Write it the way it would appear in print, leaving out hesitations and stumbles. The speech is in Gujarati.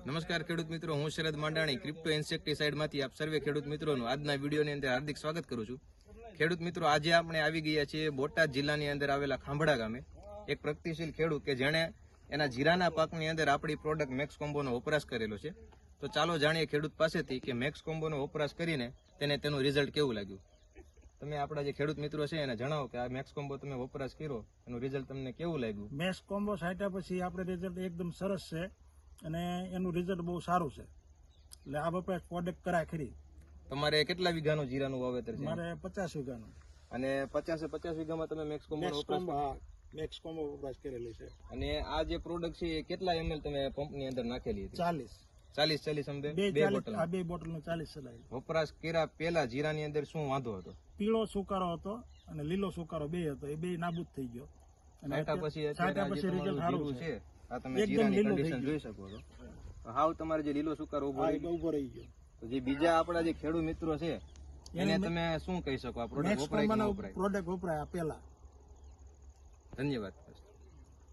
નમસ્કાર ખેડૂત મિત્રો, હું શરદ માંડાણી ક્રિપ્ટો ઇન્સેક્ટિસાઇડ માંથી આપ સર્વે ખેડૂત મિત્રોનું આજના વિડીયોની અંદર હાર્દિક સ્વાગત કરું છું. ખેડૂત મિત્રો, આજે આપણે આવી ગયા છીએ બોટાદ જિલ્લાની અંદર આવેલા ખાંભડા ગામે એક પ્રગતિશીલ ખેડૂત કે જેણે એના જીરાના પાકની અંદર આપણી પ્રોડક્ટ મેક્સ કોમ્બોનો વપરાશ કરેલો છે. તો ચાલો જાણીએ ખેડૂત પાસેથી કે મેક્સ કોમ્બોનો વપરાશ કરીને તેને તેનું રિઝલ્ટ કેવું લાગ્યું. તમે આપણા જે ખેડૂત મિત્રો છે એને જણાવો કે આ મેક્સ કોમ્બો તમે વપરાશ કર્યો એનું રિઝલ્ટ તમને કેવું લાગ્યું. મેક્સ કોમ્બો છાંટ્યા પછી આપણે રિઝલ્ટ એકદમ સરસ છે અને એનું રિઝલ્ટ બહુ સારું છે. એટલે આ વપરાશ પ્રોડક્ટ કરાય ખરી. તમારે કેટલા વીઘાનું જીરાનું વાવેતર છે? મારે 50 વીઘાનું. અને 50 વીઘામાં તમે મેક્સ કોમ્બો મેક્સ કોમ્બો વપરાશ કરેલી છે. અને આ જે પ્રોડક્ટ છે એ કેટલા ml તમે પંપની અંદર નાખેલી હતી? 40 બે બોટલ. આ બે બોટલનું 40 ચલાવી. વપરાશ કર્યા પહેલા જીરાની અંદર શું વાંધો હતો? પીળો સુકારો હતો અને લીલો સુકારો બે હતો, એ બે નાબૂદ થઈ ગયો. અને છાંટ્યા પછી રિઝલ્ટ સારું છે. આ તમે જીરાની કન્ડિશન જોઈ શકો છો. હાવ તમારે જે લીલો સુકારો ઉભો રહી ગયો. તો જે બીજા આપણા જે ખેડૂત મિત્રો છે એને તમે શું કહી શકો? આ પ્રોડક્ટ વપરાય કે ન વપરાય? પ્રોડક્ટ વપરાય પેલા. ધન્યવાદ.